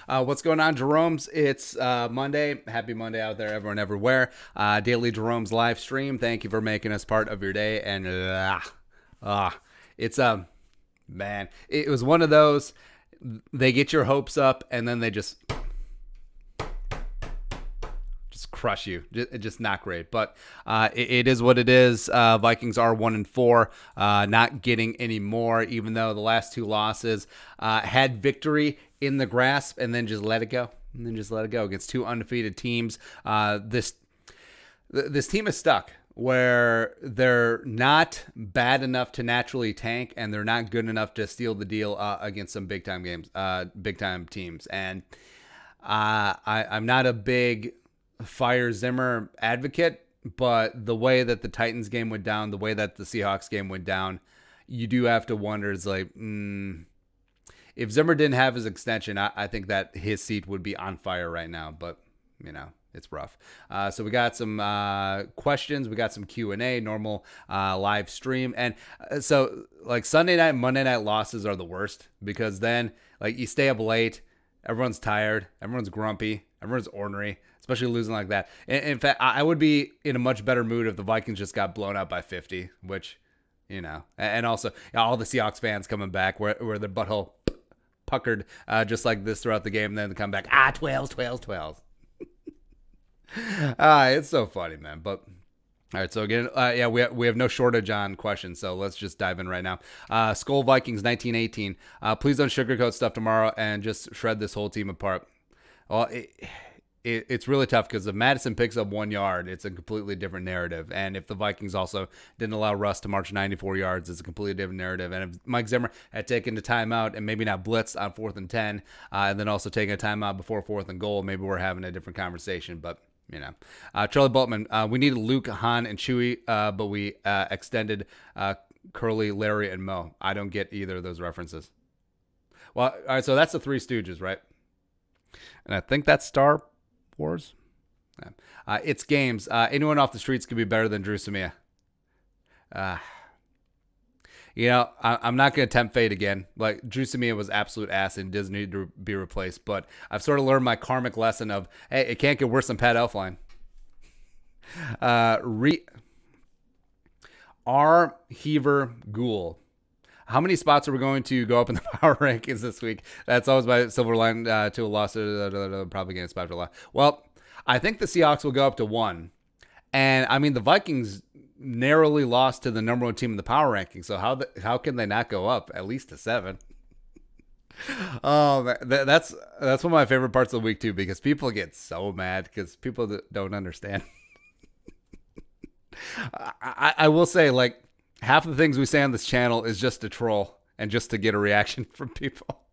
What's going on, Jeromes? It's Monday. Happy Monday out there, everyone, everywhere. Daily Jerome's live stream. Thank you for making us part of your day. And it's man, it was one of those. They get your hopes up, and then they just crush you. Just not great, but it is what it is. Vikings are 1-4, not getting any more, even though the last two losses had victory in the grasp and then just let it go. Against two undefeated teams. This team is stuck where they're not bad enough to naturally tank, and they're not good enough to steal the deal against some big time teams. And I'm not a big fire Zimmer advocate, but the way that the Titans game went down, the way that the Seahawks game went down, you do have to wonder, it's like, if Zimmer didn't have his extension, I think that his seat would be on fire right now, but it's rough. So we got some questions, we got some Q&A, normal live stream. And so like Sunday night, Monday night losses are the worst, because then like you stay up late, everyone's tired, everyone's grumpy, everyone's ornery, especially losing like that. In fact, I would be in a much better mood if the Vikings just got blown out by 50, which, and also all the Seahawks fans coming back where their butthole puckered just like this throughout the game, and then they come back, 12. It's so funny, man. But all right, so again, we have no shortage on questions, so let's just dive in right now. Skull Vikings 1918. Please don't sugarcoat stuff tomorrow and just shred this whole team apart. Well, it's really tough, because if Madison picks up 1 yard, it's a completely different narrative. And if the Vikings also didn't allow Russ to march 94 yards, it's a completely different narrative. And if Mike Zimmer had taken the timeout and maybe not blitzed on 4th and 10, and then also taking a timeout before 4th and goal, maybe we're having a different conversation. But Charlie Boltman, we needed Luke, Han, and Chewie, but we extended Curly, Larry, and Mo. I don't get either of those references. Well, all right, so that's the Three Stooges, right? And I think that's Star Wars. Yeah. It's games. Anyone off the streets could be better than Drew Samia. I'm not going to tempt fate again. Like, Drew Samia was absolute ass and doesn't need to be replaced. But I've sort of learned my karmic lesson of, hey, it can't get worse than Pat Elflein. R. Heaver Ghoul. How many spots are we going to go up in the power rankings this week? That's always my silver line to a loss. Probably getting spot for a lot. Well, I think the Seahawks will go up to 1. And, I mean, the Vikings narrowly lost to the number 1 team in the power ranking. So how can they not go up at least to 7? Oh, that's one of my favorite parts of the week, too, because people get so mad because people don't understand. I will say, like, half the things we say on this channel is just to troll and just to get a reaction from people.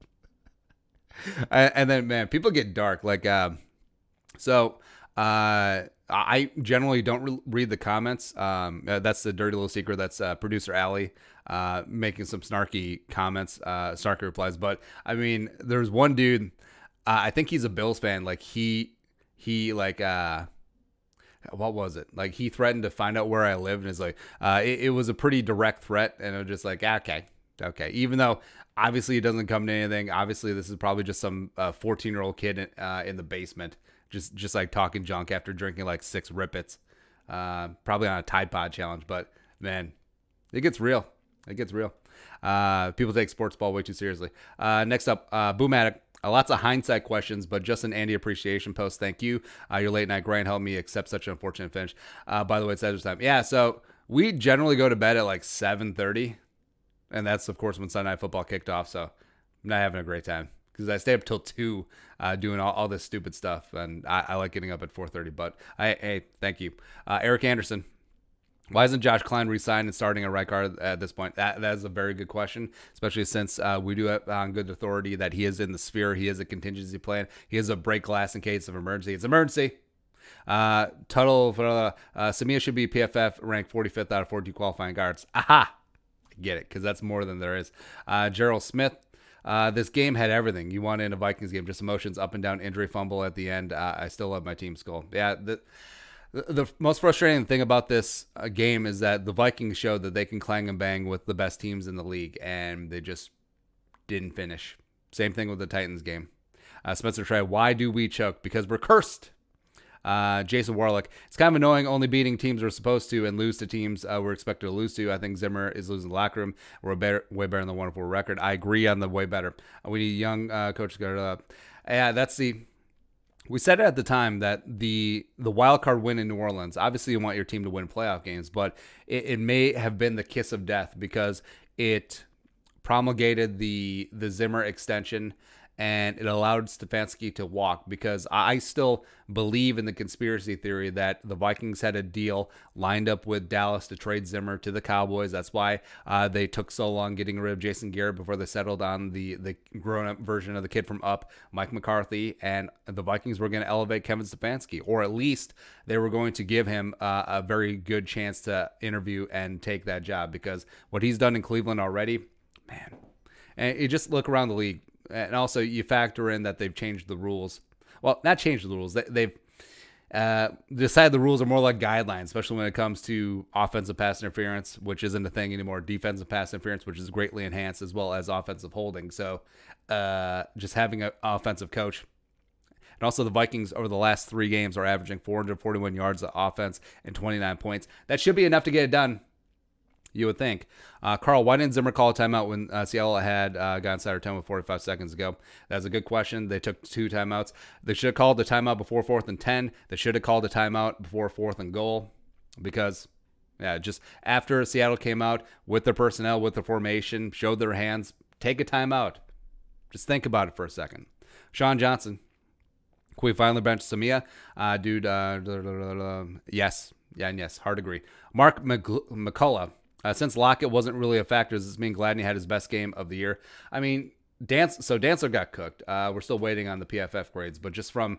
And then, man, people get dark. Like, I generally don't read the comments. That's the dirty little secret. That's producer Allie making some snarky comments, snarky replies. But, I mean, there's one dude, I think he's a Bills fan. Like, he like, what was it? Like, he threatened to find out where I live, and it's like, it was a pretty direct threat, and it was just like, okay. Even though obviously it doesn't come to anything. Obviously, this is probably just some 14-year-old kid in the basement, just like talking junk after drinking like 6 Rippets, probably on a Tide Pod challenge. But man, it gets real. People take sports ball way too seriously. Next up, Boomatic. Lots of hindsight questions, but just an Andy appreciation post. Thank you. Your late night grind helped me accept such an unfortunate finish. By the way, it's Ezra's time. Yeah, so we generally go to bed at like 7:30, and that's, of course, when Sunday Night Football kicked off, so I'm not having a great time because I stay up till 2 doing all this stupid stuff, and I like getting up at 4:30, but hey, thank you. Eric Anderson. Why isn't Josh Klein re-signed and starting a right guard at this point? That is a very good question, especially since we do have on good authority that he is in the sphere. He is a contingency plan. He is a break glass in case of emergency. It's emergency. Total for Samia should be PFF ranked 45th out of 42 qualifying guards. Aha! I get it, because that's more than there is. Gerald Smith. This game had everything you wanted in a Vikings game. Just emotions, up and down, injury, fumble at the end. I still love my team's goal. Yeah, the most frustrating thing about this game is that the Vikings showed that they can clang and bang with the best teams in the league, and they just didn't finish. Same thing with the Titans game. Spencer Trey, why do we choke? Because we're cursed. Jason Warlick, it's kind of annoying only beating teams we're supposed to and lose to teams we're expected to lose to. I think Zimmer is losing the locker room. We're way better than the wonderful record. I agree on the way better. We need young coaches to go up. Yeah, we said it at the time that the wild card win in New Orleans, obviously you want your team to win playoff games, but it may have been the kiss of death because it promulgated the Zimmer extension and it allowed Stefanski to walk, because I still believe in the conspiracy theory that the Vikings had a deal lined up with Dallas to trade Zimmer to the Cowboys. That's why they took so long getting rid of Jason Garrett before they settled on the grown-up version of the kid from Up, Mike McCarthy, and the Vikings were going to elevate Kevin Stefanski, or at least they were going to give him a very good chance to interview and take that job, because what he's done in Cleveland already, man. And you just look around the league. And also, you factor in that they've changed the rules. Well, not changed the rules. They've decided the rules are more like guidelines, especially when it comes to offensive pass interference, which isn't a thing anymore. Defensive pass interference, which is greatly enhanced, as well as offensive holding. So just having an offensive coach. And also, the Vikings over the last 3 games are averaging 441 yards of offense and 29 points. That should be enough to get it done, you would think. Carl, why didn't Zimmer call a timeout when Seattle had got inside our 10 with 45 seconds ago? That's a good question. They took 2 timeouts. They should have called the timeout before 4th and 10. They should have called the timeout before 4th and goal, because, just after Seattle came out with their personnel, with their formation, showed their hands, take a timeout. Just think about it for a second. Sean Johnson, can we finally bench Samia? Dude, yes. Yeah, and yes, hard agree. Mark McCullough. Since Lockett wasn't really a factor, does this mean Gladney had his best game of the year? I mean, Dantzler got cooked. We're still waiting on the PFF grades, but just from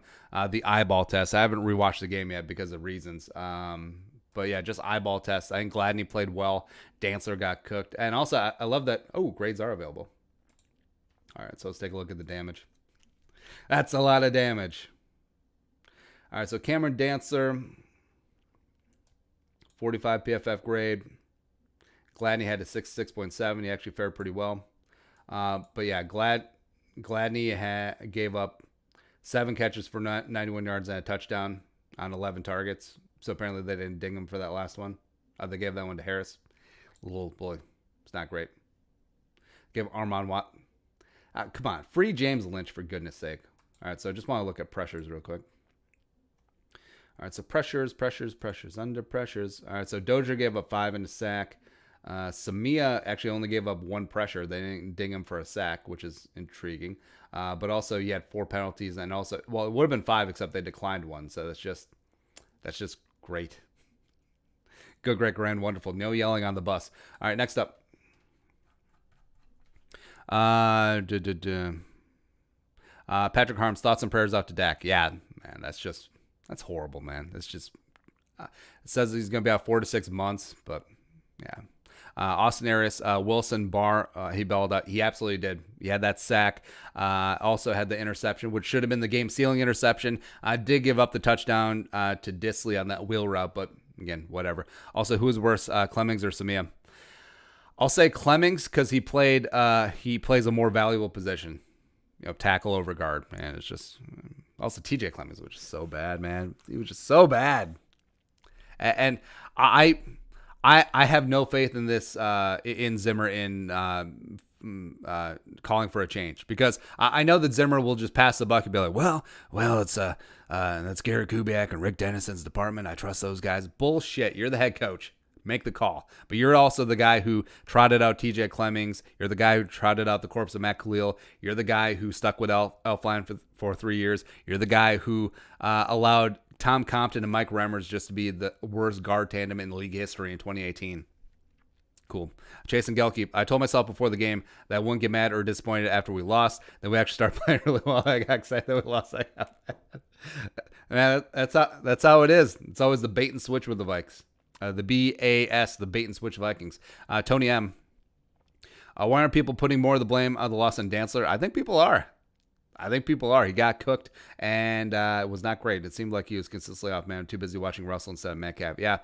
the eyeball test, I haven't rewatched the game yet because of reasons. But yeah, just eyeball test. I think Gladney played well. Dantzler got cooked. And also, I love that, grades are available. All right, so let's take a look at the damage. That's a lot of damage. All right, so Cameron Dantzler, 45 PFF grade. Gladney had a 6.7. He actually fared pretty well. But yeah, Gladney gave up 7 catches for 91 yards and a touchdown on 11 targets. So apparently they didn't ding him for that last one. They gave that one to Harris. Little boy. It's not great. Give Armand Watt. Come on. Free James Lynch, for goodness sake. All right, so I just want to look at pressures real quick. All right, so pressures, under pressures. All right, so Dozier gave up 5 in the sack. Samia actually only gave up 1 pressure. They didn't ding him for a sack, which is intriguing. But also he had 4 penalties, and also, it would have been 5 except they declined 1. So that's just great. Good, great, grand, wonderful. No yelling on the bus. All right, next up. Patrick Harms, thoughts and prayers out to Dak. Yeah, man, that's horrible, man. It's just, it says he's going to be out 4 to 6 months, but yeah. Austin Arias, Wilson, Barr, he bailed out. He absolutely did. He had that sack. Also had the interception, which should have been the game-sealing interception. Did give up the touchdown to Disley on that wheel route, but again, whatever. Also, who's worse, Clemmings or Samia? I'll say Clemmings, because he plays a more valuable position. Tackle over guard. Man, it's just... Also, TJ Clemmings was just so bad, man. He was just so bad. And I have no faith in this, in Zimmer, in calling for a change, because I know that Zimmer will just pass the buck and be like, well, it's that's Garrett Kubiak and Rick Dennison's department. I trust those guys. Bullshit. You're the head coach. Make the call. But you're also the guy who trotted out TJ Clemmings. You're the guy who trotted out the corpse of Matt Khalil. You're the guy who stuck with Elflein for 3 years. You're the guy who allowed Tom Compton and Mike Remmers just to be the worst guard tandem in league history in 2018. Cool. Chase and Gelkeep. I told myself before the game that I wouldn't get mad or disappointed after we lost. Then we actually started playing really well. I got excited that we lost. Man, that's how it is. It's always the bait and switch with the Vikes. The BAS, the bait and switch Vikings. Tony M. Why aren't people putting more of the blame on the loss on Dantzler? I think people are. He got cooked, and it was not great. It seemed like he was consistently off, man. I'm too busy watching Russell instead of Metcalf. Yeah.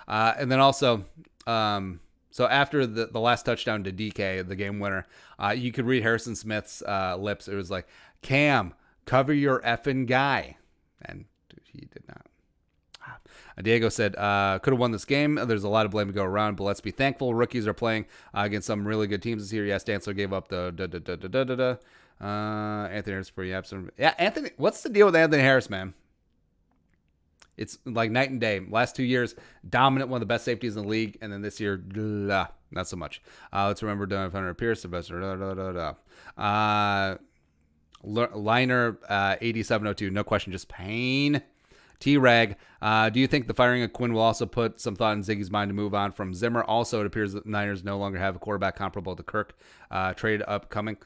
And then also, So after the last touchdown to DK, the game winner, you could read Harrison Smith's lips. It was like, Cam, cover your effing guy. And he did not. Diego said, could have won this game. There's a lot of blame to go around, but let's be thankful. Rookies are playing against some really good teams this year. Yes, Dantzler gave up the Anthony Harris pretty absent. Yeah, Anthony, what's the deal with Anthony Harris, man? It's like night and day. Last 2 years, dominant, one of the best safeties in the league, and then this year, not so much. Let's remember Hunter Pierce, Sylvester. Liner 8702, no question, just pain. T-Rag, do you think the firing of Quinn will also put some thought in Ziggy's mind to move on from Zimmer? Also, it appears that the Niners no longer have a quarterback comparable to Kirk. Trade upcoming.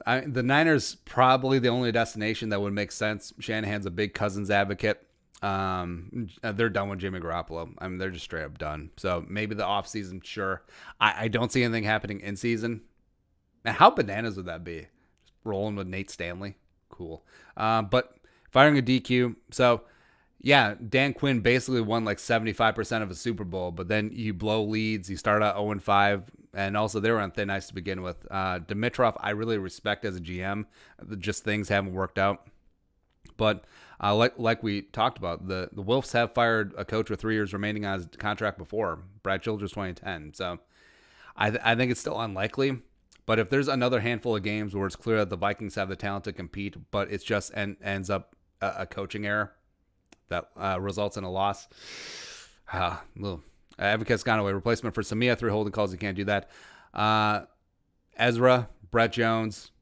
The Niners probably the only destination that would make sense. Shanahan's a big Cousins advocate. They're done with Jimmy Garoppolo. I mean, they're just straight up done. So maybe the offseason, sure. I don't see anything happening in season. Now, how bananas would that be? Just rolling with Nate Stanley. Cool. But firing a DQ. So, yeah, Dan Quinn basically won like 75% of a Super Bowl, but then you blow leads. You start out 0-5, and also they were on thin ice to begin with. Dimitrov, I really respect as a GM. Just things haven't worked out. But like we talked about, the Wolves have fired a coach with 3 years remaining on his contract before. Brad Childress 2010. So I think it's still unlikely. But if there's another handful of games where it's clear that the Vikings have the talent to compete, but it's just ends up a coaching error that results in a loss. Advocate's gone away. Replacement for Samia, 3 holding calls. You can't do that. Ezra, Brett Jones,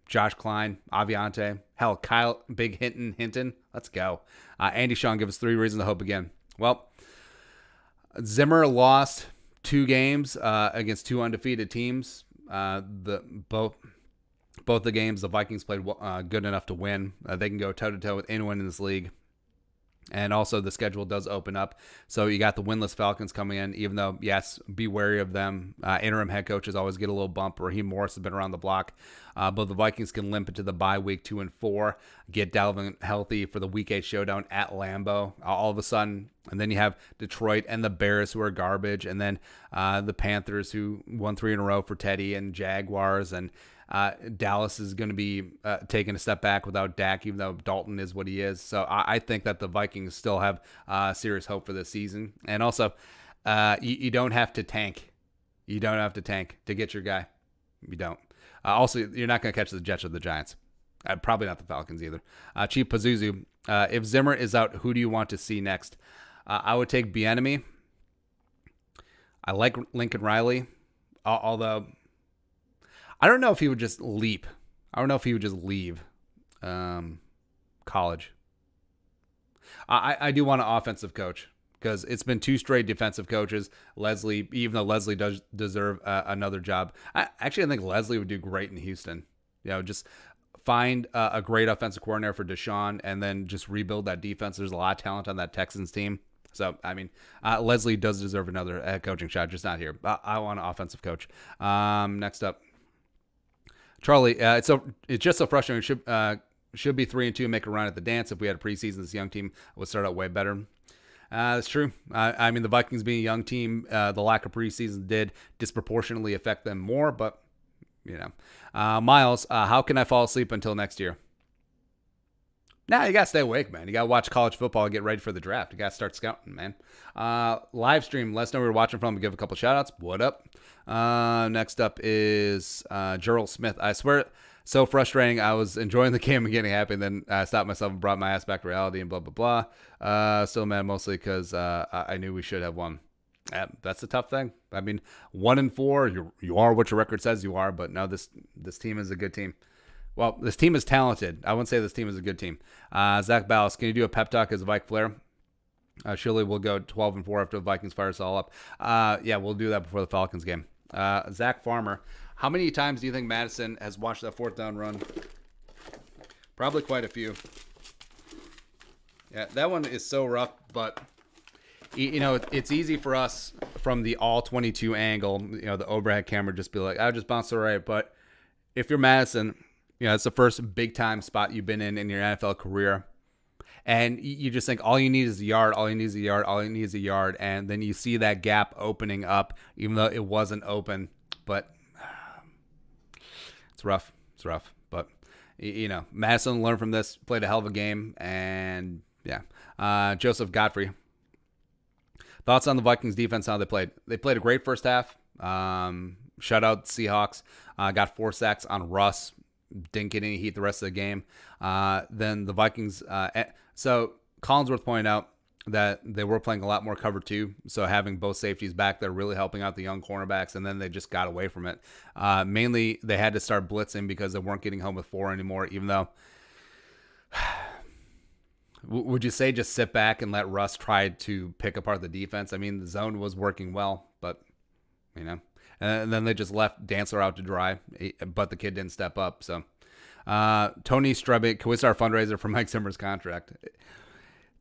Josh Klein, Aviante. Hell, Kyle, Big Hinton. Let's go. Andy Sean, give us 3 reasons to hope again. Well, Zimmer lost 2 games against 2 undefeated teams. Both the games the Vikings played good enough to win. They can go toe-to-toe with anyone in this league. And also the schedule does open up. So you got the winless Falcons coming in, even though, yes, be wary of them. Interim head coaches always get a little bump. Raheem Morris has been around the block. But the Vikings can limp into the bye week 2-4, get Dalvin healthy for the Week 8 showdown at Lambeau all of a sudden. And then you have Detroit and the Bears, who are garbage. And then the Panthers, who won 3 in a row for Teddy, and Jaguars. And Dallas is going to be taking a step back without Dak, even though Dalton is what he is. So I think that the Vikings still have serious hope for this season. And also, you don't have to tank. You don't have to tank to get your guy. You don't. Also, you're not going to catch the Jets or the Giants. Probably not the Falcons either. Chief Pazuzu, if Zimmer is out, who do you want to see next? I would take Bieniemy. I like Lincoln Riley, although I don't know if he would just leap. I don't know if he would just leave college. I do want an offensive coach because it's been 2 straight defensive coaches. Leslie, even though Leslie does deserve another job. I think Leslie would do great in Houston. Just find a great offensive coordinator for Deshaun and then just rebuild that defense. There's a lot of talent on that Texans team. So, Leslie does deserve another head coaching shot, just not here. I want an offensive coach. Next up. Charlie, it's just so frustrating. Should be 3-2, make a run at the dance. If we had a preseason, this young team would start out way better. That's true. The Vikings being a young team, the lack of preseason did disproportionately affect them more. But Miles, how can I fall asleep until next year? Nah, you gotta stay awake, man. You gotta watch college football and get ready for the draft. You gotta start scouting, man. Livestream, let us know where you're watching from. Give a couple shout outs. What up? Next up is Jeromes Smith. I swear, so frustrating. I was enjoying the game and getting happy, and then I stopped myself and brought my ass back to reality and blah, blah, blah. Still mad mostly because I knew we should have won. That's the tough thing. 1-4, you are what your record says you are, but no, this team is a good team. Well, this team is talented. I wouldn't say this team is a good team. Zach Ballas, can you do a pep talk as a Vike Flair? Surely we'll go 12-4 after the Vikings fire us all up. Yeah, we'll do that before the Falcons game. Zach Farmer, how many times do you think Madison has watched that 4th down run? Probably quite a few. Yeah, that one is so rough, but it's easy for us from the all 22 angle, the overhead camera, just be like, I'll just bounce it right. But if you're Madison, it's the first big time spot you've been in your NFL career. And you just think all you need is a yard, all you need is a yard, all you need is a yard. And then you see that gap opening up, even though it wasn't open. But it's rough. It's rough. But, Madison learned from this, played a hell of a game. And, yeah. Joseph Godfrey. Thoughts on the Vikings defense, how they played? They played a great first half. Shut out the Seahawks. Got 4 sacks on Russ. Didn't get any heat the rest of the game. Then the Vikings. So Collinsworth pointed out that they were playing a lot more cover 2. So having both safeties back there really helping out the young cornerbacks. And then they just got away from it. Mainly they had to start blitzing because they weren't getting home with 4 anymore, even though... Would you say just sit back and let Russ try to pick apart the defense? I mean, the zone was working well, but, and then they just left Dantzler out to dry, but the kid didn't step up. So, Tony Strebbe, can we start a fundraiser for Mike Zimmer's contract?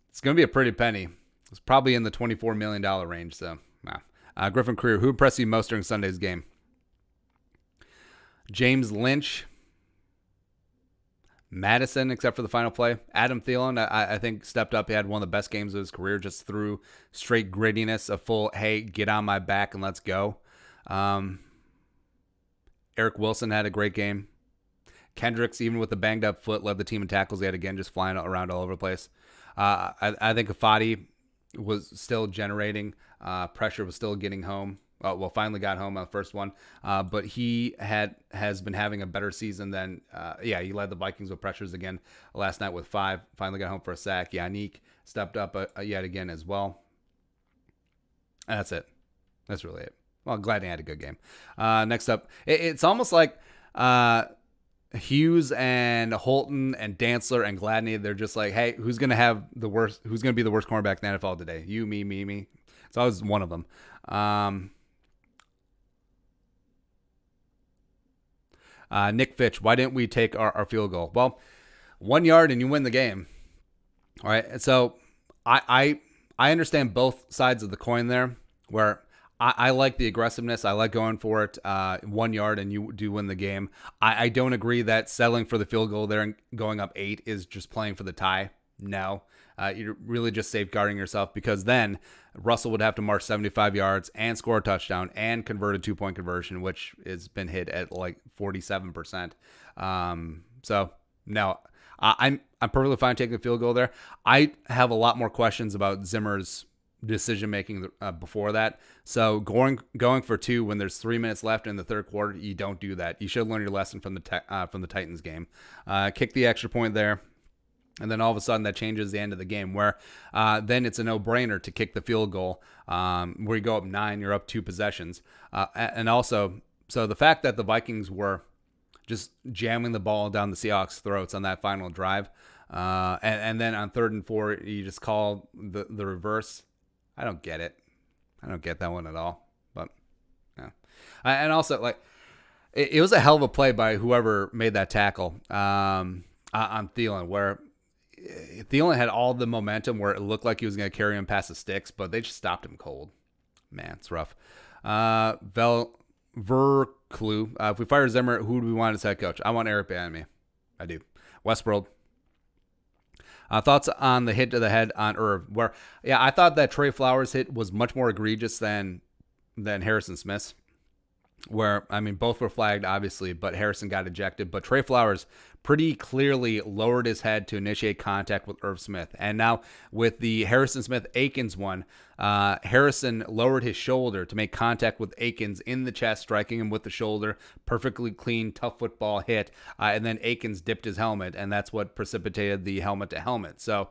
It's going to be a pretty penny. It's probably in the $24 million range. So, nah. Griffin Creer, who impressed you most during Sunday's game? James Lynch. Madison, except for the final play. Adam Thielen, I think, stepped up. He had one of the best games of his career just through straight grittiness, a full, hey, get on my back and let's go. Eric Wilson had a great game. Kendricks, even with the banged-up foot, led the team in tackles. He had, again, just flying around all over the place. I think Afadi was still generating. Pressure was still getting home. Finally got home on the first one. But he has been having a better season than, he led the Vikings with pressures again last night with 5. Finally got home for a sack. Yannick stepped up yet again as well. And that's it. That's really it. Well, glad he had a good game. Next up, it's almost like Hughes and Holton and Dantzler and Gladney, they're just like, hey, who's going to be the worst cornerback in the NFL today? You, me. It's always one of them. Nick Fitch, why didn't we take our field goal? Well, 1 yard and you win the game. All right. So I understand both sides of the coin there, where I like the aggressiveness. I like going for it 1 yard and you do win the game. I don't agree that settling for the field goal there and going up 8 is just playing for the tie. No. You're really just safeguarding yourself, because then Russell would have to march 75 yards and score a touchdown and convert a 2-point conversion, which has been hit at like 47%. So no, I'm perfectly fine taking the field goal there. I have a lot more questions about Zimmer's decision making before that. So going for 2 when there's 3 minutes left in the third quarter, you don't do that. You should learn your lesson from the Titans game. Kick the extra point there. And then all of a sudden that changes the end of the game, where then it's a no-brainer to kick the field goal where you go up 9, you're up 2 possessions. And also, so the fact that the Vikings were just jamming the ball down the Seahawks' throats on that final drive, and then on 3rd and 4, you just call the reverse. I don't get it. I don't get that one at all. But, yeah. And also, like, it was a hell of a play by whoever made that tackle on Thielen, where Thielen had all the momentum where it looked like he was going to carry him past the sticks, but they just stopped him cold. Man, it's rough. Verklu, if we fire Zimmer, who do we want as head coach? I want Eric Bieniemy. I do. Westworld. Thoughts on the hit to the head on Irv, where, I thought that Trey Flowers hit was much more egregious than Harrison Smith's, where, I mean, both were flagged, obviously, but Harrison got ejected. But Trey Flowers pretty clearly lowered his head to initiate contact with Irv Smith. And now with the Harrison Smith-Akins one, Harrison lowered his shoulder to make contact with Akins in the chest, striking him with the shoulder. Perfectly clean, tough football hit. And then Akins dipped his helmet, and that's what precipitated the helmet-to-helmet. So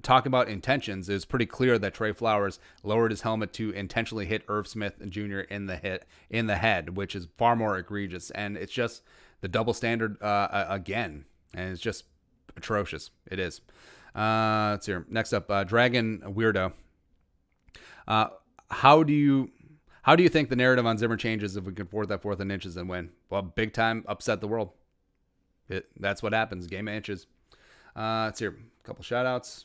talking about intentions, it was pretty clear that Trey Flowers lowered his helmet to intentionally hit Irv Smith Jr. in the head, which is far more egregious. And it's just the double standard again, and it's just atrocious. It is. Let's hear. Next up, Dragon Weirdo. How do you think the narrative on Zimmer changes if we can fourth and inches and win? Well, big time upset the world. That's what happens. Game of inches. Let's hear a couple shout outs.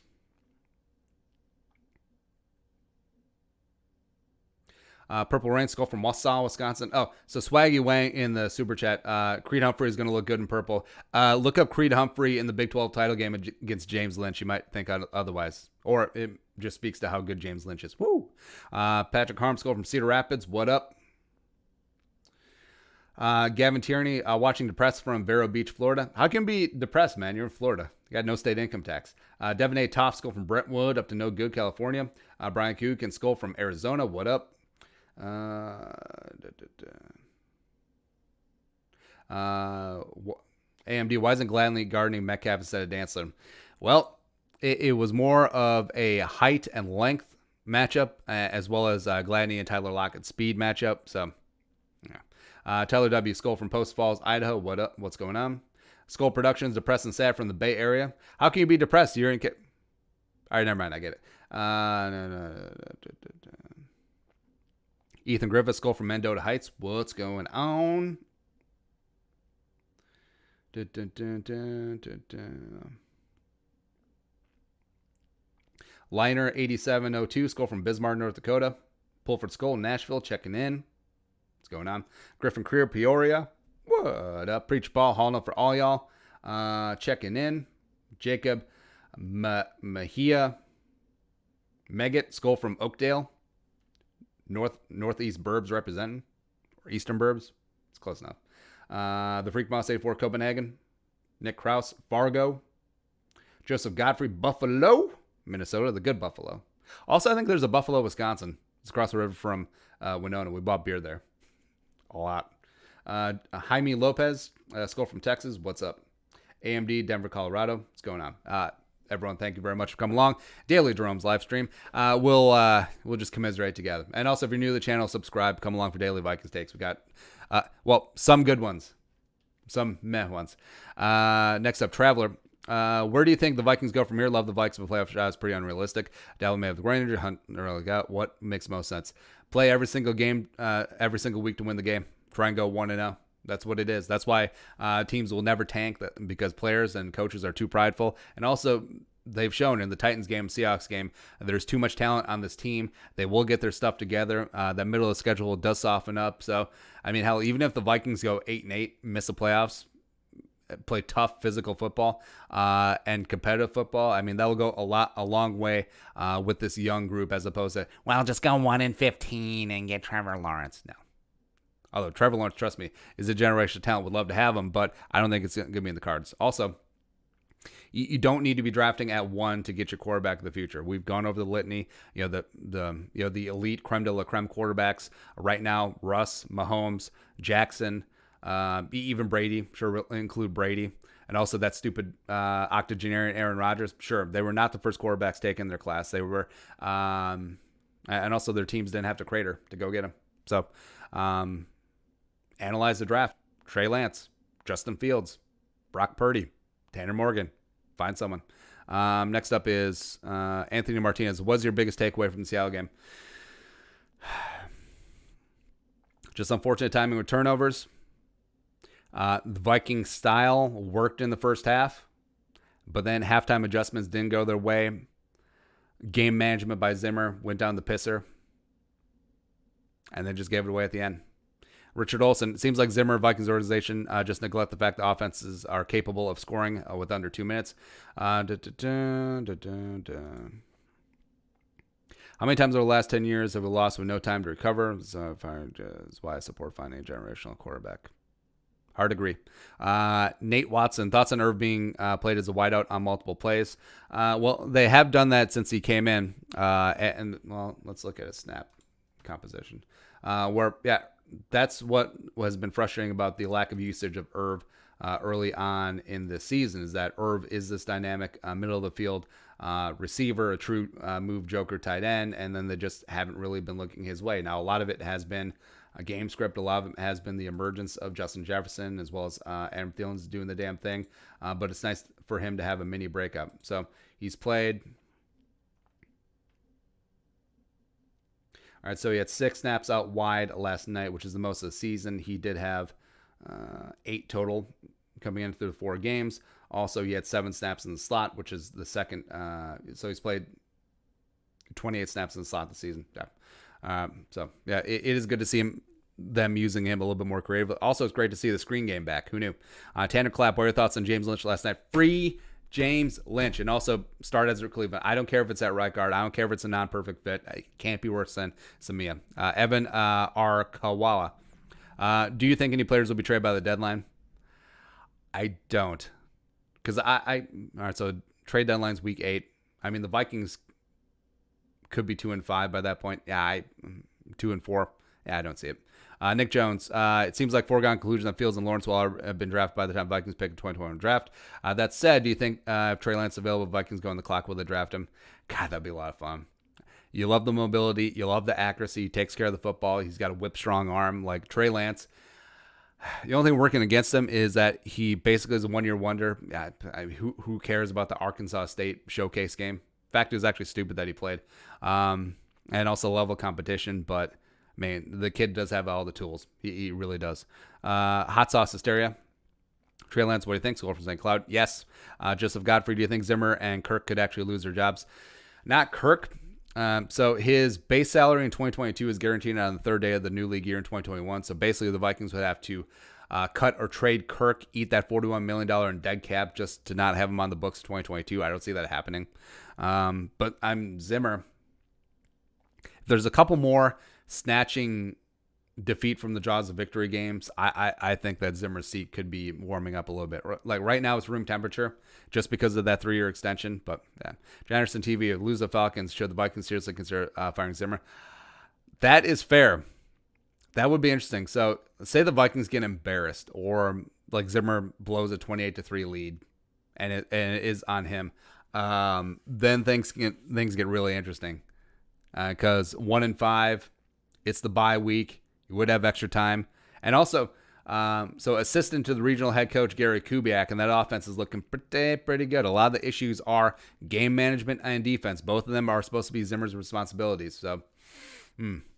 Purple Rain Skull from Wausau, Wisconsin. Oh, so Swaggy Wang in the super chat. Creed Humphrey is going to look good in purple. Look up Creed Humphrey in the Big 12 title game against James Lynch. You might think otherwise. Or it just speaks to how good James Lynch is. Woo! Patrick Harmskull from Cedar Rapids. What up? Gavin Tierney, watching depressed from Vero Beach, Florida. How can you be depressed, man? You're in Florida. You got no state income tax. Devin A. Toff Skull from Brentwood up to No Good, California. Brian Kook and Skull from Arizona. What up? AMD, why isn't Gladney gardening Metcalf instead of Dantzler? Well, it was more of a height and length matchup, as well as Gladney and Tyler Lockett speed matchup. So, yeah. Tyler W. Skull from Post Falls, Idaho. What up? What's going on? Skull Productions, depressed and sad from the Bay Area. How can you be depressed? You're in. All right, never mind. I get it. Ethan Griffith, Skull from Mendota Heights. What's going on? Liner 8702, Skull from Bismarck, North Dakota. Pulford Skull, Nashville, checking in. What's going on? Griffin Creer, Peoria. What up? Preach Paul, hauling up for all y'all. Checking in. Jacob Mahia Meggett, Skull from Oakdale. Northeast Burbs representing. Or Eastern Burbs. It's close enough. The Freak Moss 84, Copenhagen. Nick Kraus, Fargo. Joseph Godfrey, Buffalo, Minnesota. The good Buffalo. Also, I think there's a Buffalo, Wisconsin. It's across the river from Winona. We bought beer there. A lot. Jaime Lopez, Skull from Texas. What's up? AMD, Denver, Colorado. What's going on? Everyone, thank you very much for coming along. Daily Jerome's live stream. We'll just commiserate together. And also, if you're new to the channel, subscribe. Come along for daily Vikings takes. We got, some good ones, some meh ones. Next up, Traveler. Where do you think the Vikings go from here? Love the Vikings, but playoff shot is pretty unrealistic. Dallas may have the Rangers. Hunt really got what makes most sense. Play every single game, every single week to win the game. Try and go 1-0. That's what it is. That's why teams will never tank, because players and coaches are too prideful. And also, they've shown in the Titans game, Seahawks game, there's too much talent on this team. They will get their stuff together. That middle of the schedule does soften up. So, I mean, hell, even if the Vikings go 8-8, miss the playoffs, play tough physical football and competitive football, I mean, that will go a long way with this young group, as opposed to, well, just go 1-15 and get Trevor Lawrence. No. Although Trevor Lawrence, trust me, is a generational talent. Would love to have him, but I don't think it's going to be in the cards. Also, you don't need to be drafting at 1 to get your quarterback of the future. We've gone over the litany. The elite creme de la creme quarterbacks right now: Russ, Mahomes, Jackson, even Brady. Sure, we'll include Brady, and also that stupid octogenarian Aaron Rodgers. Sure, they were not the first quarterbacks taken in their class. They were, and also their teams didn't have to crater to go get them. So. Analyze the draft. Trey Lance, Justin Fields, Brock Purdy, Tanner Morgan. Find someone. Next up is Anthony Martinez. What's your biggest takeaway from the Seattle game? Just unfortunate timing with turnovers. The Viking style worked in the first half, but then halftime adjustments didn't go their way. Game management by Zimmer went down the pisser, and then just gave it away at the end. Richard Olson, it seems like Zimmer, Vikings organization, just neglect the fact that offenses are capable of scoring with under 2 minutes. How many times over the last 10 years have we lost with no time to recover? So that's why I support finding a generational quarterback. Hard to agree. Nate Watson, thoughts on Irv being played as a wideout on multiple plays? Well, they have done that since he came in. And let's look at his snap composition. That's what has been frustrating about the lack of usage of Irv early on in the season, is that Irv is this dynamic middle of the field receiver, a true move joker tight end, and then they just haven't really been looking his way. Now, a lot of it has been a game script. A lot of it has been the emergence of Justin Jefferson, as well as Adam Thielen's doing the damn thing. But it's nice for him to have a mini breakup. So he's played. All right, so he had 6 snaps out wide last night, which is the most of the season. He did have 8 total coming in through the 4 games. Also, he had 7 snaps in the slot, which is the second. So he's played 28 snaps in the slot this season. Yeah. So yeah, it is good to see them using him a little bit more creative. Also, it's great to see the screen game back. Who knew? Tanner Clapp, what are your thoughts on James Lynch last night? Free James Lynch, and also start as a Cleveland. I don't care if it's at right guard. I don't care if it's a non-perfect fit. It can't be worse than Samia. Evan Arkawala. Do you think any players will be traded by the deadline? I don't. Because all right, so trade deadline's week 8. I mean, the Vikings could be 2-5 by that point. Yeah, 2-4. Yeah, I don't see it. Nick Jones, it seems like foregone conclusion that Fields and Lawrence will have been drafted by the time Vikings pick the 2021 draft. That said, do you think if Trey Lance is available, Vikings go on the clock, will they draft him? God, that'd be a lot of fun. You love the mobility. You love the accuracy. He takes care of the football. He's got a whip-strong arm like Trey Lance. The only thing working against him is that he basically is a one-year wonder. Who cares about the Arkansas State showcase game? In fact, it was actually stupid that he played. And also level of competition, but man, the kid does have all the tools. He really does. Hot Sauce Hysteria. Trey Lance, what do you think? Score from St. Cloud. Yes. Joseph Godfrey, do you think Zimmer and Kirk could actually lose their jobs? Not Kirk. So his base salary in 2022 is guaranteed on the third day of the new league year in 2021. So basically the Vikings would have to cut or trade Kirk, eat that $41 million in dead cap just to not have him on the books in 2022. I don't see that happening. But I'm Zimmer. There's a couple more snatching defeat from the jaws of victory games. I think that Zimmer's seat could be warming up a little bit. Like right now it's room temperature just because of that 3-year extension. But yeah, Janderson TV, lose the Falcons. Should the Vikings seriously consider firing Zimmer? That is fair. That would be interesting. So say the Vikings get embarrassed or like Zimmer blows a 28-3 lead and it is on him. Then things get really interesting. Because 1-5, it's the bye week. You would have extra time. And also, so assistant to the regional head coach, Gary Kubiak, and that offense is looking pretty good. A lot of the issues are game management and defense. Both of them are supposed to be Zimmer's responsibilities. So,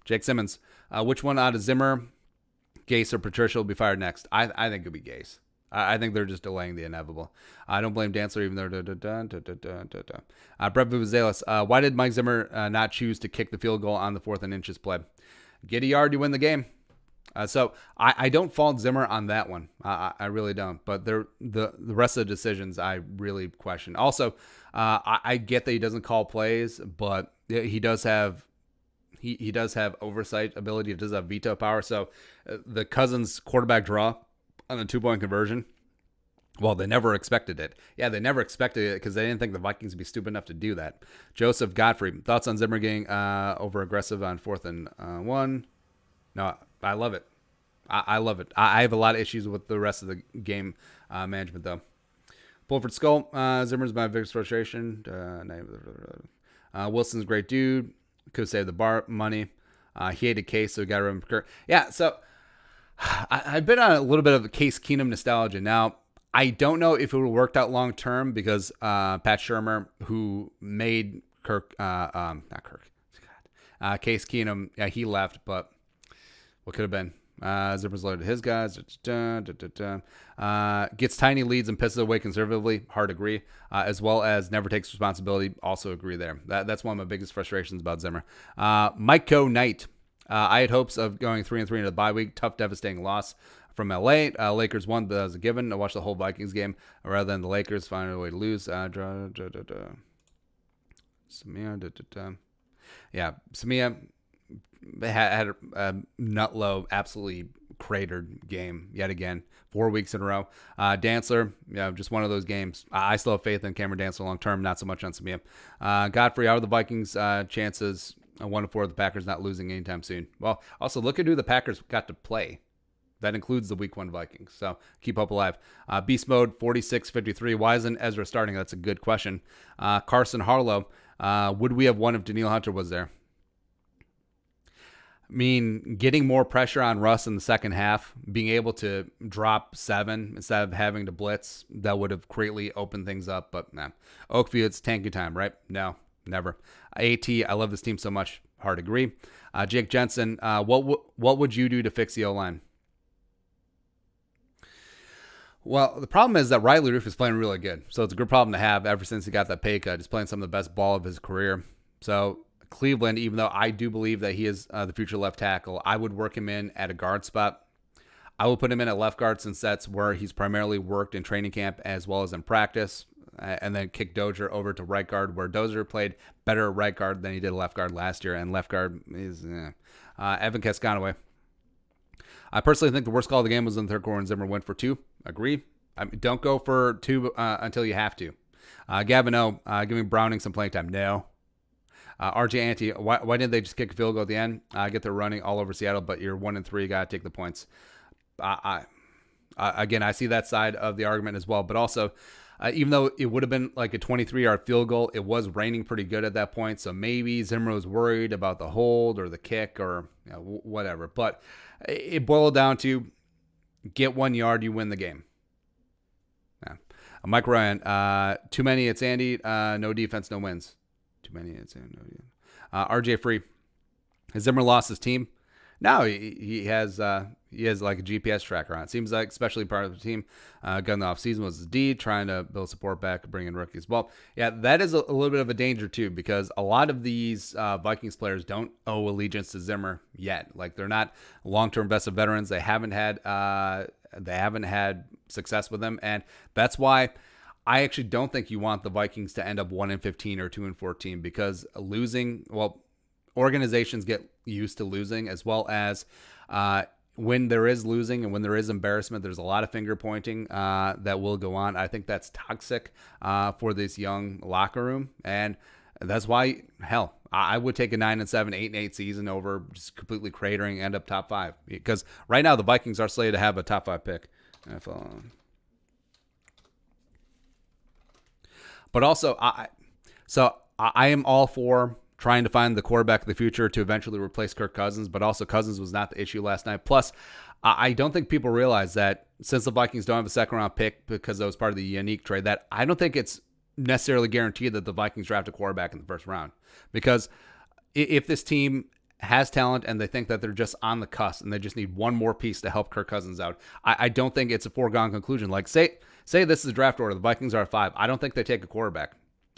Jake Simmons, which one out of Zimmer, Gase, or Patricia will be fired next? I think it'll be Gase. I think they're just delaying the inevitable. I don't blame Dantzler, even though. Brett Vuvuzelis, why did Mike Zimmer not choose to kick the field goal on the 4th and inches play? Get a yard, you win the game. So I don't fault Zimmer on that one. I really don't. But the rest of the decisions I really question. Also, I get that he doesn't call plays, but he does have he does have oversight ability. He does have veto power. So the Cousins quarterback draw on the 2-point conversion, well, they never expected it. Yeah, they never expected it because they didn't think the Vikings would be stupid enough to do that. Joseph Godfrey, thoughts on Zimmer getting over aggressive on 4th and 1? No, I love it. I love it. I have a lot of issues with the rest of the game management, though. Pulford Skull, Zimmer's my biggest frustration. Wilson's a great dude. Could save the bar money. He hated Case, so he got rid of him. Yeah, so I've been on a little bit of a Case Keenum nostalgia. Now, I don't know if it would have worked out long term because Pat Shurmur, who made Case Keenum, yeah, he left, but what could have been? Zimmer's loaded his guys. Gets tiny leads and pisses away conservatively. Hard agree. As well as never takes responsibility. Also agree there. That's one of my biggest frustrations about Zimmer. Mike Knight. I had hopes of going 3-3 into the bye week. Tough, devastating loss from LA. Lakers won, but that was a given. I watched the whole Vikings game rather than the Lakers finding a way to lose. Samia. Yeah, Samia had a nut-low, absolutely cratered game yet again. 4 weeks in a row. Dantzler, just one of those games. I still have faith in Cameron Dantzler long-term, not so much on Samia. Godfrey, how are the Vikings' chances 1-4 the Packers not losing anytime soon? Well, also look at who the Packers got to play. That includes the Week 1 Vikings. So keep hope alive. Beast Mode 46-53. Why isn't Ezra starting? That's a good question. Carson Harlow. Would we have won if Daniil Hunter was there? I mean, getting more pressure on Russ in the second half, being able to drop 7 instead of having to blitz, that would have greatly opened things up. But nah. Oakview, it's tanky time, right? No, never. AT, I love this team so much. Hard agree. Jake Jensen, what would you do to fix the O-line? Well, the problem is that Riley Roof is playing really good. So it's a good problem to have ever since he got that pay cut. He's playing some of the best ball of his career. So Cleveland, even though I do believe that he is the future left tackle, I would work him in at a guard spot. I will put him in at left guard since that's where he's primarily worked in training camp as well as in practice, and then kick Dozier over to right guard, where Dozier played better at right guard than he did left guard last year, and left guard is Evan Cascanaway. I personally think the worst call of the game was in the third quarter, and Zimmer went for 2. Agree. I mean, don't go for 2 until you have to. Gavin O, give me Browning some playing time. No. RJ Ante, why didn't they just kick a field goal at the end? Get their running all over Seattle, but you're 1-3. You got to take the points. Again, I see that side of the argument as well, but also, even though it would have been like a 23-yard field goal, it was raining pretty good at that point, so maybe Zimmer was worried about the hold or the kick or whatever. But it boiled down to get 1 yard, you win the game. Yeah. Mike Ryan, too many, it's Andy. No defense, no wins. Too many, it's Andy. No defense. RJ Free, has Zimmer lost his team? No, he has like a GPS tracker on. It seems like, especially part of the team, gun the offseason was his D, trying to build support back, bring in rookies. Well, yeah, that is a little bit of a danger too, because a lot of these Vikings players don't owe allegiance to Zimmer yet. Like, they're not long-term vested veterans. They haven't had success with them, and that's why I actually don't think you want the Vikings to end up 1-15 or 2-14, because losing, well, organizations get used to losing, as well as when there is losing and when there is embarrassment, there's a lot of finger pointing that will go on. I think that's toxic for this young locker room, and that's why, hell, I would take a 9-7, 8-8 season over just completely cratering, end up top 5, because right now the Vikings are slated to have a top 5 pick. But also, I am all for trying to find the quarterback of the future to eventually replace Kirk Cousins, but also Cousins was not the issue last night. Plus, I don't think people realize that since the Vikings don't have a second-round pick because that was part of the unique trade, that I don't think it's necessarily guaranteed that the Vikings draft a quarterback in the first round. Because if this team has talent and they think that they're just on the cusp and they just need one more piece to help Kirk Cousins out, I don't think it's a foregone conclusion. Like, say this is a draft order, the Vikings are at 5. I don't think they take a quarterback.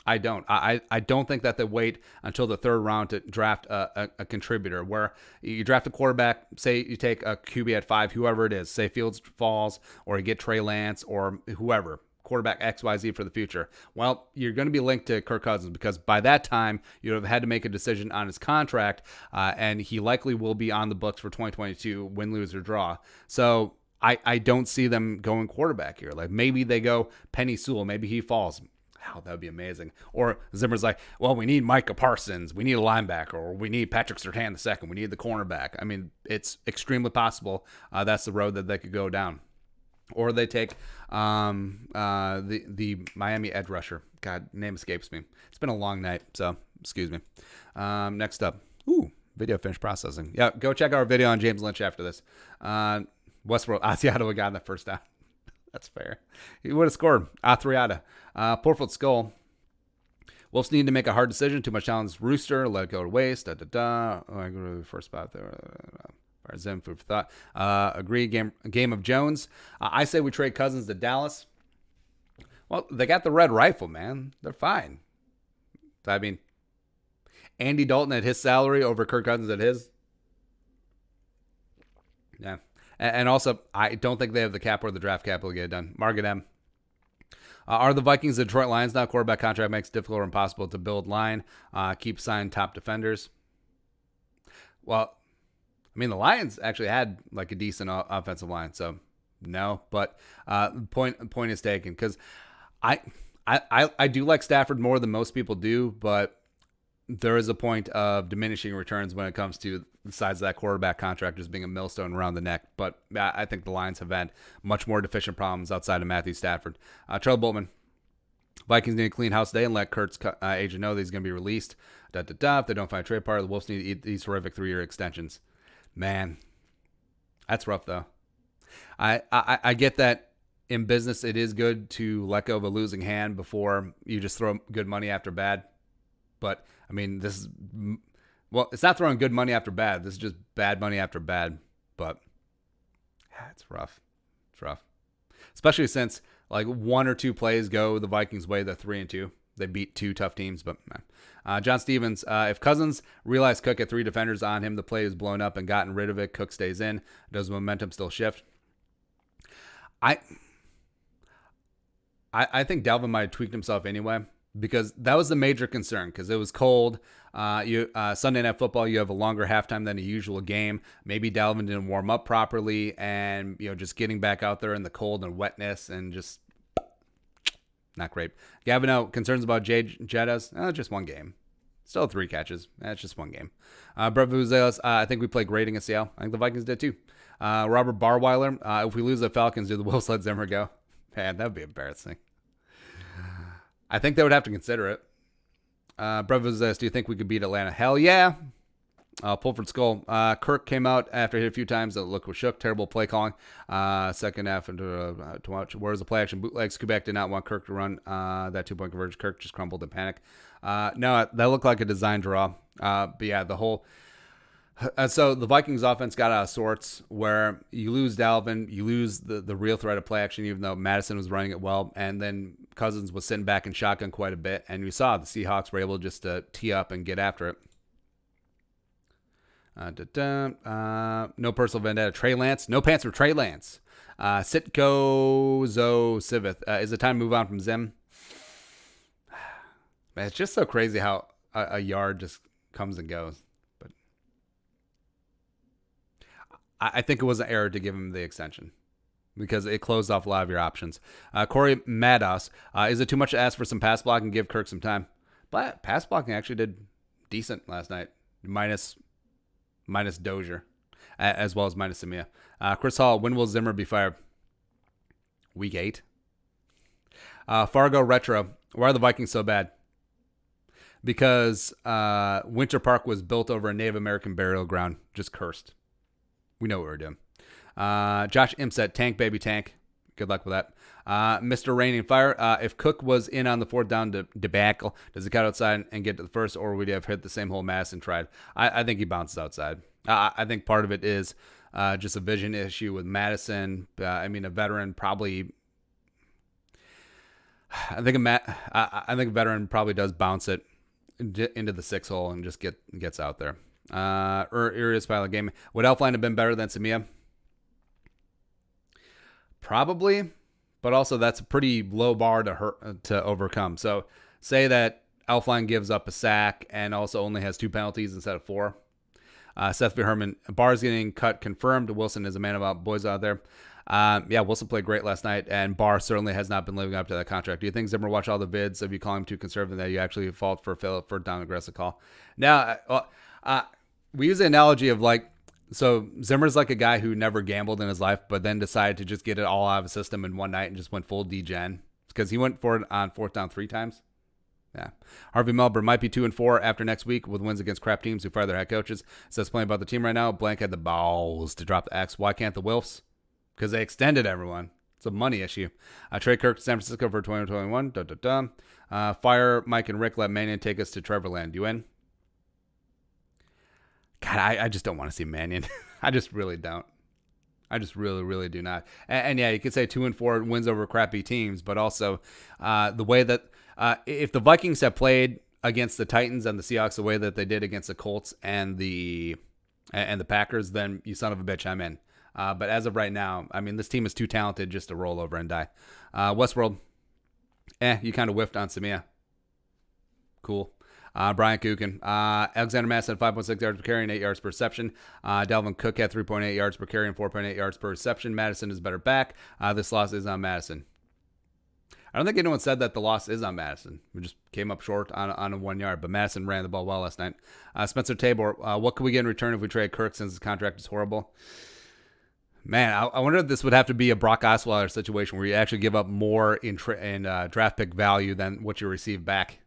I don't. I don't think that they wait until the third round to draft a contributor, where you draft a quarterback, say you take a QB at 5, whoever it is, say Fields falls, or you get Trey Lance or whoever, quarterback XYZ for the future. Well, you're going to be linked to Kirk Cousins, because by that time you have had to make a decision on his contract, and he likely will be on the books for 2022, win, lose, or draw. So I don't see them going quarterback here. Like, maybe they go Penny Sewell, maybe he falls. Wow, that would be amazing. Or Zimmer's like, well, we need Micah Parsons, we need a linebacker, or we need Patrick Surtain II, we need the cornerback. I mean, it's extremely possible that's the road that they could go down. Or they take the Miami edge rusher. God, name escapes me. It's been a long night, so excuse me. Next up, video finish processing. Yeah, go check our video on James Lynch after this. Westworld, Asiata got in the first down. That's fair. He would have scored. Athriata. Portfoot Skull. Wolves need to make a hard decision. Too much challenge. Rooster. Let it go to waste. Oh, I go to the first spot there. Zim, food for thought. Agree. Game of Jones. I say we trade Cousins to Dallas. Well, they got the red rifle, man. They're fine. I mean, Andy Dalton at his salary over Kirk Cousins at his. Yeah. And also, I don't think they have the cap or the draft capital to get it done. Margaret M. Are the Vikings the Detroit Lions now? Quarterback contract makes it difficult or impossible to build line. Keep signing top defenders. Well, I mean, the Lions actually had like a decent offensive line, so no. But point is taken, because I do like Stafford more than most people do, but there is a point of diminishing returns when it comes to the size of that quarterback contract just being a millstone around the neck. But I think the Lions have had much more deficient problems outside of Matthew Stafford. Charlie Boltman. Vikings need to clean house today and let Kurt's agent know that he's going to be released. If they don't find a trade partner, the Wolves need to eat these horrific 3-year extensions. Man, that's rough, though. I get that in business it is good to let go of a losing hand before you just throw good money after bad. But, I mean, this is, well, it's not throwing good money after bad. This is just bad money after bad. But, yeah, it's rough. It's rough. Especially since, like, 1 or 2 plays go the Vikings' way, they're 3-2. they beat 2 tough teams, but John Stevens, if Cousins realized Cook had 3 defenders on him, the play is blown up and gotten rid of it, Cook stays in. Does the momentum still shift? I think Dalvin might have tweaked himself anyway, because that was the major concern, because it was cold. Sunday Night Football, you have a longer halftime than a usual game. Maybe Dalvin didn't warm up properly, and just getting back out there in the cold and wetness and just not great. Gavino, concerns about Jay Jettas? Just one game. Still 3 catches. That's just one game. Brett Vuzelis, I think we played great against Seattle. I think the Vikings did too. Robert Barweiler, if we lose the Falcons, do the Wolves let Zimmer go? Man, that would be embarrassing. I think they would have to consider it. Brett Vuzelis, do you think we could beat Atlanta? Hell yeah. Pulford Skull. Kirk came out after hit a few times. The look was shook. Terrible play calling. Second half into too much. Where's the play action bootlegs? Quebec did not want Kirk to run that 2-point conversion. Kirk just crumbled in panic. No, that looked like a design draw. But yeah, the whole. So the Vikings offense got out of sorts where you lose Dalvin, you lose the real threat of play action, even though Madison was running it well, and then Cousins was sitting back in shotgun quite a bit, and you saw the Seahawks were able just to tee up and get after it. No personal vendetta. Trey Lance. No pants for Trey Lance. Sitko Zo Sivith. Is it time to move on from Zim? Man, it's just so crazy how a yard just comes and goes. But I think it was an error to give him the extension, because it closed off a lot of your options. Corey Maddox. Is it too much to ask for some pass blocking and give Kirk some time? But pass blocking actually did decent last night. Minus Dozier, as well as minus Samia. Chris Hall, when will Zimmer be fired? Week 8. Fargo Retro, why are the Vikings so bad? Because Winter Park was built over a Native American burial ground. Just cursed. We know what we're doing. Josh Imset, tank baby tank. Good luck with that. Mr. Rain and Fire, if Cook was in on the 4th down debacle, does he cut outside and get to the first, or would he have hit the same hole Madison tried? I think he bounces outside. I think part of it is just a vision issue with Madison. A veteran probably. I think a veteran probably does bounce it into the 6 hole and just gets out there. Urias pilot game. Would Elfline have been better than Samia? Probably, but also that's a pretty low bar to overcome. So say that Elfline gives up a sack and also only has 2 penalties instead of 4. Seth V. Herman, Barr's getting cut confirmed. Wilson is a man about boys out there. Wilson played great last night, and Barr certainly has not been living up to that contract. Do you think Zimmer watched all the vids of you calling him too conservative that you actually fault for a down aggressive call? Now, we use the analogy of so Zimmer's like a guy who never gambled in his life, but then decided to just get it all out of his system in one night and just went full degen, because he went for it on 4th down 3 times. Yeah. Harvey Melbourne might be 2-4 after next week with wins against crap teams who fire their head coaches. Says playing about the team right now. Blank had the balls to drop the X. Why can't the Wilfs? Because they extended everyone. It's a money issue. Trade Kirk to San Francisco for 2021. Fire Mike and Rick. Let Mannion take us to Trevorland. You in? God, I just don't want to see Mannion. I just really don't. I just really, really do not. And yeah, you could say 2-4 wins over crappy teams, but also the way that if the Vikings had played against the Titans and the Seahawks the way that they did against the Colts and the Packers, then you son of a bitch, I'm in. But as of right now, this team is too talented just to roll over and die. Westworld, you kind of whiffed on Samia. Cool. Brian Kukin. Alexander Madison at 5.6 yards per carry and 8 yards per reception. Dalvin Cook at 3.8 yards per carry and 4.8 yards per reception. Madison is better back. This loss is on Madison. I don't think anyone said that the loss is on Madison. We just came up short on a 1 yard, but Madison ran the ball well last night. Spencer Tabor, what could we get in return if we trade Kirk since his contract is horrible? Man, I wonder if this would have to be a Brock Osweiler situation where you actually give up more in draft pick value than what you receive back,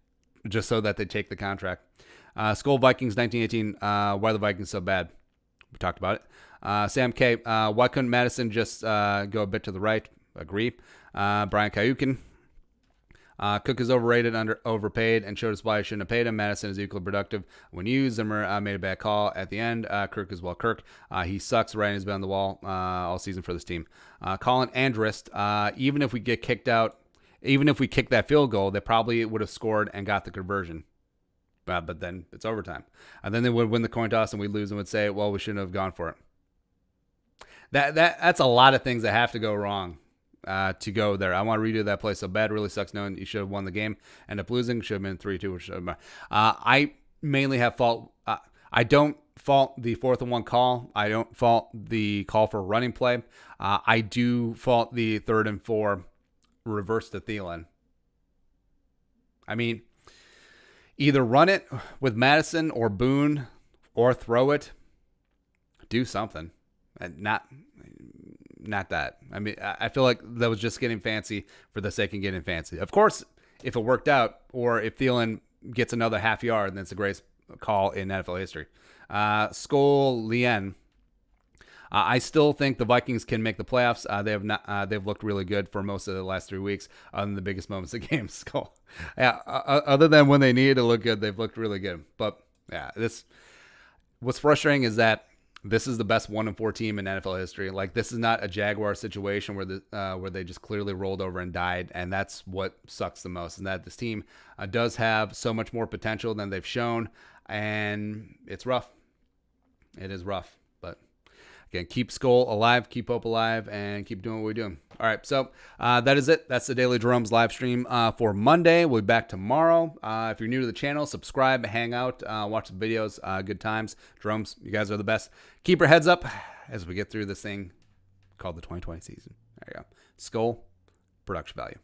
just so that they take the contract. Skull Vikings 1918. Why are the Vikings so bad? We talked about it. Sam K. Why couldn't Madison just go a bit to the right? Agree. Brian Kayukin. Cook is overrated, overpaid, and showed us why I shouldn't have paid him. Madison is equally productive when used. Zimmer made a bad call at the end. Kirk is Kirk. He sucks. Ryan has been on the wall all season for this team. Colin Andrist. Even if we get kicked out, Even if we kicked that field goal, they probably would have scored and got the conversion. But then it's overtime. And then they would win the coin toss and we'd lose and would say, well, we shouldn't have gone for it. That's a lot of things that have to go wrong to go there. I want to redo that play so bad. It really sucks knowing you should have won the game. End up losing. Should have been 3-2. Which should have been. I mainly have fault. I don't fault the 4th and 1 call. I don't fault the call for a running play. I do fault the 3rd and 4 reverse to Thielen. I mean, either run it with Madison or Boone or throw it. Do something. And not that. I mean, I feel like that was just getting fancy for the sake of getting fancy. Of course, if it worked out or if Thielen gets another half yard, then it's a great call in NFL history. Skol Lien. I still think the Vikings can make the playoffs. They've looked really good for most of the last 3 weeks, other than the biggest moments of the game. Skol. Yeah, other than when they needed to look good, they've looked really good. But yeah, what's frustrating is that this is the best 1-4 team in NFL history. Like, this is not a Jaguar situation where they just clearly rolled over and died, and that's what sucks the most. And that this team does have so much more potential than they've shown, and it's rough. It is rough, but again, keep Skol alive, keep hope alive, and keep doing what we're doing. All right, so that is it. That's the Daily Jeromes live stream for Monday. We'll be back tomorrow. If you're new to the channel, subscribe, hang out, watch the videos. Good times. Jeromes, you guys are the best. Keep your heads up as we get through this thing called the 2020 season. There you go. Skol, production value.